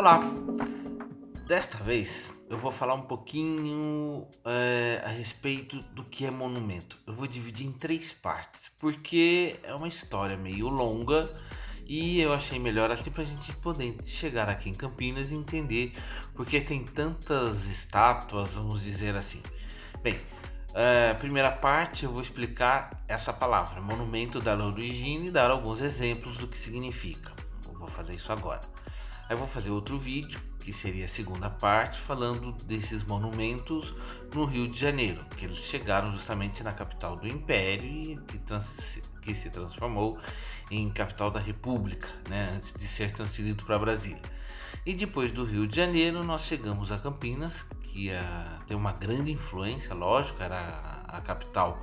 Olá! Desta vez eu vou falar um pouquinho a respeito do que é monumento. Eu vou dividir em três partes, porque é uma história meio longa e eu achei melhor assim para a gente poder chegar aqui em Campinas e entender porque tem tantas estátuas, vamos dizer assim. Bem, primeira parte eu vou explicar essa palavra, monumento, dar origem e dar alguns exemplos do que significa. Eu vou fazer isso agora. Aí eu vou fazer outro vídeo, que seria a segunda parte, falando desses monumentos no Rio de Janeiro, que eles chegaram justamente na capital do Império e que se transformou em capital da República, né, antes de ser transferido para Brasília. E depois do Rio de Janeiro, nós chegamos a Campinas, que tem uma grande influência, lógico, era a capital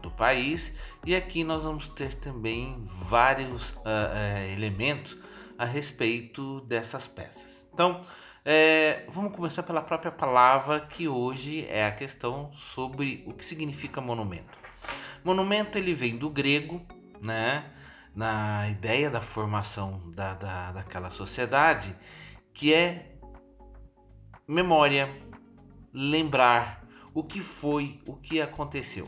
do país, e aqui nós vamos ter também vários elementos a respeito dessas peças. Então, vamos começar pela própria palavra, que hoje é a questão sobre o que significa monumento. Monumento ele vem do grego, né? Na ideia da formação daquela sociedade, que é memória, lembrar o que foi, o que aconteceu.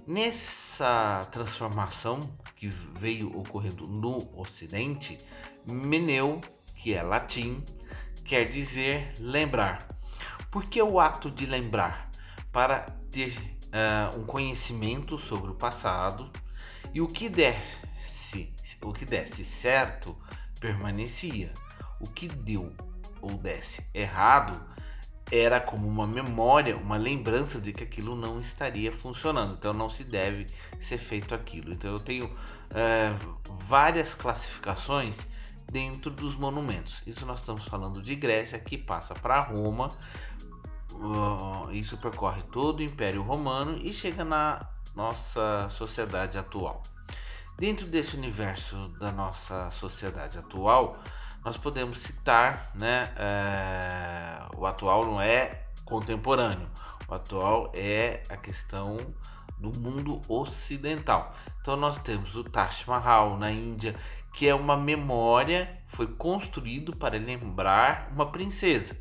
Nessa transformação que veio ocorrendo no Ocidente, meneu, que é latim, quer dizer lembrar. Por que o ato de lembrar? Para ter um conhecimento sobre o passado e o que desse certo permanecia. O que deu ou desse errado era como uma memória, uma lembrança de que aquilo não estaria funcionando, então não se deve ser feito aquilo. Então eu tenho várias classificações dentro dos monumentos. Isso nós estamos falando de Grécia, que passa para Roma, isso percorre todo o Império Romano e chega na nossa sociedade atual. Dentro desse universo da nossa sociedade atual, nós podemos citar, né, o atual não é contemporâneo, o atual é a questão do mundo ocidental. Então nós temos o Taj Mahal na Índia, que é uma memória, foi construído para lembrar uma princesa,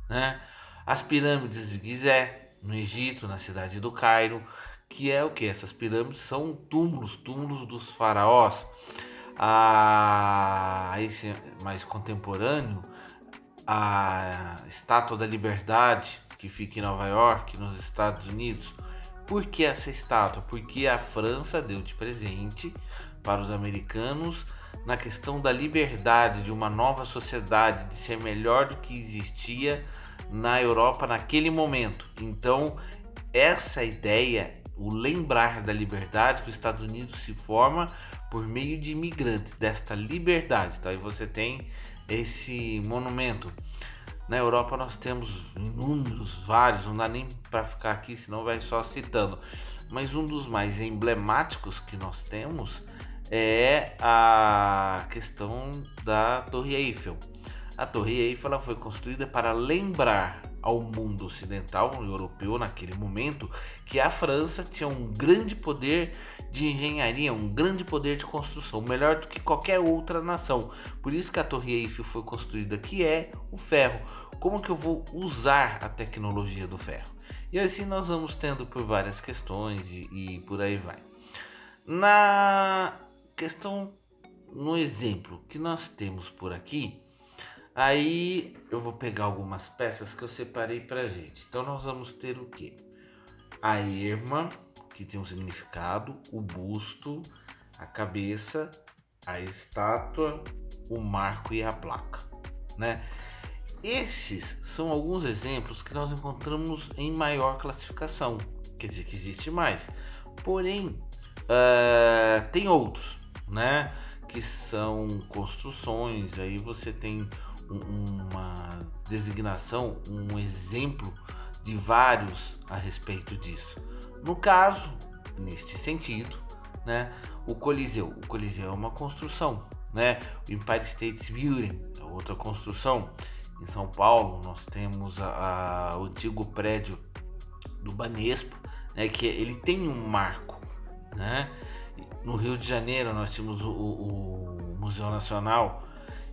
né? As pirâmides de Gizé, no Egito, na cidade do Cairo, que é o que? Essas pirâmides são túmulos dos faraós. Esse mais contemporâneo, a Estátua da Liberdade, que fica em Nova York, nos Estados Unidos. Por que essa estátua? Porque a França deu de presente para os americanos na questão da liberdade, de uma nova sociedade, de ser melhor do que existia na Europa naquele momento. Então, essa ideia, o lembrar da liberdade, que os Estados Unidos se forma por meio de imigrantes, desta liberdade. Então aí você tem esse monumento. Na Europa nós temos inúmeros, vários, não dá nem para ficar aqui, senão vai só citando. Mas um dos mais emblemáticos que nós temos é a questão da Torre Eiffel. A Torre Eiffel ela foi construída para lembrar ao mundo ocidental, europeu naquele momento, que a França tinha um grande poder de engenharia, um grande poder de construção, melhor do que qualquer outra nação. Por isso que a Torre Eiffel foi construída, que é o ferro. Como que eu vou usar a tecnologia do ferro? E assim nós vamos tendo por várias questões e por aí vai. Na questão, no exemplo que nós temos por aqui, aí eu vou pegar algumas peças que eu separei pra gente. Então nós vamos ter o que? A erma, que tem um significado, o busto, a cabeça, a estátua, o marco e a placa, né? Esses são alguns exemplos que nós encontramos em maior classificação, quer dizer que existe mais. Porém, tem outros, né? Que são construções, aí você tem uma designação, um exemplo de vários a respeito disso. No caso, neste sentido, né, o Coliseu é uma construção, né? O Empire State Building é outra construção. Em São Paulo nós temos o antigo prédio do Banespa, né, que ele tem um marco, né? No Rio de Janeiro nós tínhamos o Museu Nacional,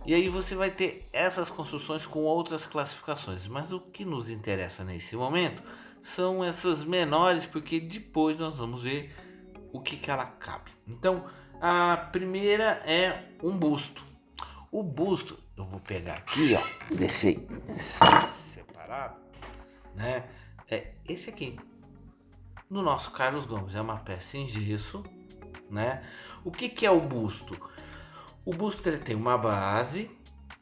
E aí você vai ter essas construções com outras classificações. Mas o que nos interessa nesse momento são essas menores, porque depois nós vamos ver o que ela cabe. Então, a primeira é um busto. O busto, eu vou pegar aqui, ó, deixei separado, né? É esse aqui. No nosso Carlos Gomes é uma peça em gesso, né? O que é o busto? O busto ele tem uma base,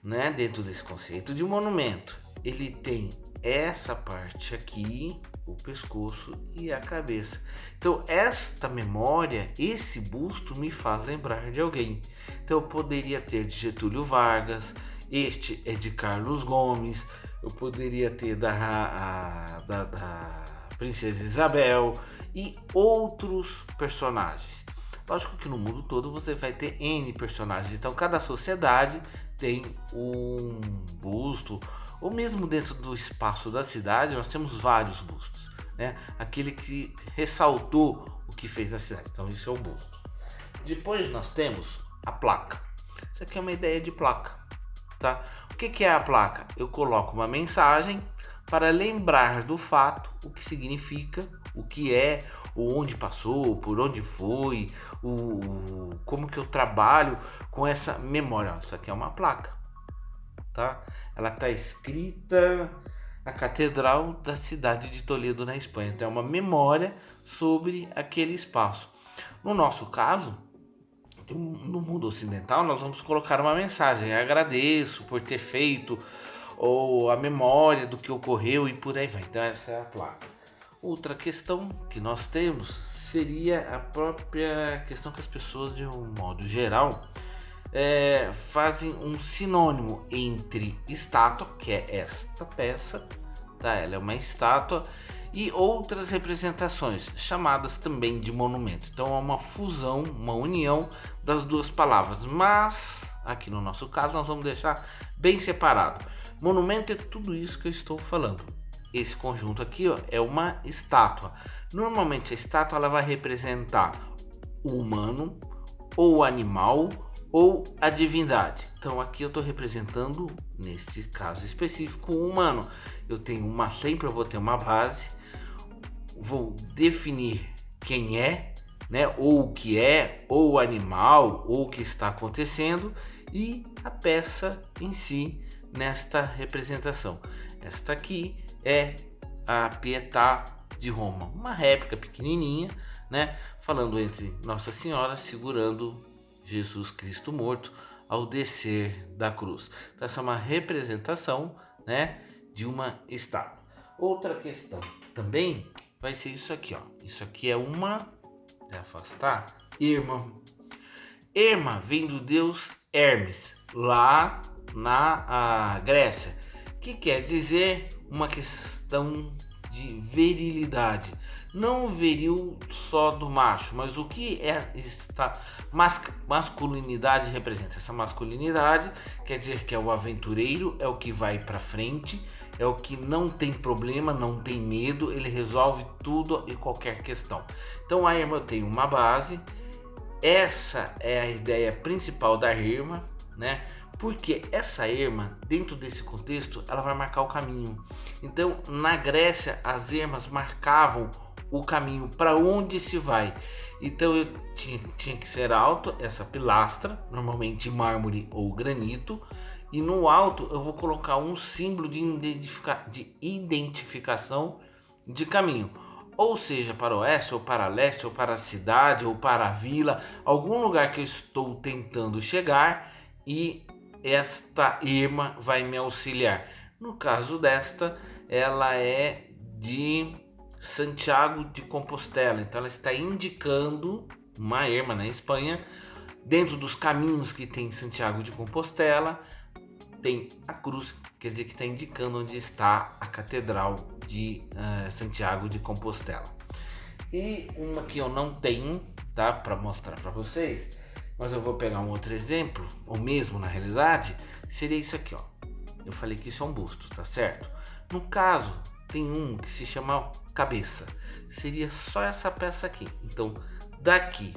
né? Dentro desse conceito de monumento, ele tem essa parte aqui, o pescoço e a cabeça. Então esta memória, esse busto me faz lembrar de alguém. Então eu poderia ter de Getúlio Vargas, este é de Carlos Gomes, eu poderia ter da Princesa Isabel e outros personagens. Lógico que no mundo todo você vai ter N personagens, então cada sociedade tem um busto, ou mesmo dentro do espaço da cidade nós temos vários bustos, né? Aquele que ressaltou o que fez na cidade, então isso é o busto. Depois nós temos a placa. Isso aqui é uma ideia de placa, tá? O que é a placa? Eu coloco uma mensagem para lembrar do fato, o que significa, o que é, onde passou, por onde foi, como que eu trabalho com essa memória. Isso aqui é uma placa, tá? Ela está escrita a Catedral da cidade de Toledo, na Espanha. Então é uma memória sobre aquele espaço. No nosso caso, no mundo ocidental, nós vamos colocar uma mensagem: agradeço por ter feito, ou a memória do que ocorreu e por aí vai. Então essa é a placa. Outra questão que nós temos seria a própria questão que as pessoas, de um modo geral, fazem um sinônimo entre estátua, que é esta peça, tá? Ela é uma estátua, e outras representações, chamadas também de monumento. Então é uma fusão, uma união das duas palavras, mas aqui no nosso caso nós vamos deixar bem separado. Monumento é tudo isso que eu estou falando. Esse conjunto aqui, ó, é uma estátua. Normalmente a estátua ela vai representar o humano, ou o animal, ou a divindade. Então aqui eu estou representando, neste caso específico, o humano. Eu tenho sempre eu vou ter uma base, vou definir quem é, né, ou o que é, ou o animal, ou o que está acontecendo, e a peça em si nesta representação. Esta aqui é a Pietà de Roma, uma réplica pequenininha, né, falando entre Nossa Senhora segurando Jesus Cristo morto ao descer da cruz. Então essa é uma representação, né, de uma estátua. Outra questão também vai ser isso aqui, ó. Isso aqui é uma, vou afastar, Irma. Irma vem do deus Hermes, lá na Grécia, que quer dizer uma questão de virilidade. Não viril só do macho, mas o que esta masculinidade representa. Essa masculinidade quer dizer que é o aventureiro, é o que vai para frente, é o que não tem problema, não tem medo, ele resolve tudo e qualquer questão. Então a Irma tem uma base, essa é a ideia principal da Irma, né? Porque essa Irma, dentro desse contexto, ela vai marcar o caminho. Então, na Grécia, as Irmas marcavam o caminho para onde se vai. Então, eu tinha que ser alto, essa pilastra, normalmente mármore ou granito, e no alto eu vou colocar um símbolo de identificação de caminho. Ou seja, para o oeste, ou para leste, ou para a cidade, ou para a vila, algum lugar que eu estou tentando chegar, e esta Irma vai me auxiliar. No caso desta, ela é de Santiago de Compostela, então ela está indicando, uma Irma na Espanha, dentro dos caminhos que tem Santiago de Compostela, tem a cruz, quer dizer que está indicando onde está a Catedral de Santiago de Compostela. E uma que eu não tenho, tá, para mostrar para vocês, mas eu vou pegar um outro exemplo, ou mesmo na realidade, seria isso aqui, ó. Eu falei que isso é um busto, tá certo? No caso, tem um que se chama cabeça. Seria só essa peça aqui. Então, daqui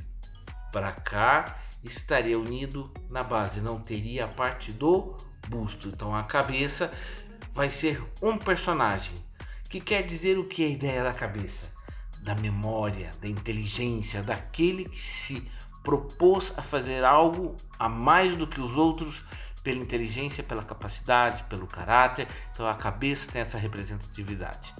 para cá estaria unido na base, não teria a parte do busto. Então a cabeça vai ser um personagem, que quer dizer o que é a ideia da cabeça? Da memória, da inteligência, daquele que se propôs a fazer algo a mais do que os outros, pela inteligência, pela capacidade, pelo caráter. Então a cabeça tem essa representatividade.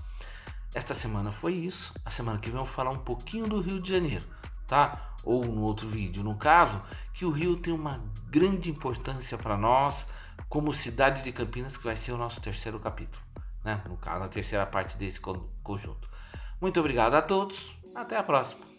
Esta semana foi isso. A semana que vem eu vou falar um pouquinho do Rio de Janeiro, tá? Ou no outro vídeo, no caso, que o Rio tem uma grande importância para nós como cidade de Campinas, que vai ser o nosso terceiro capítulo, né? No caso, a terceira parte desse conjunto. Muito obrigado a todos, até a próxima.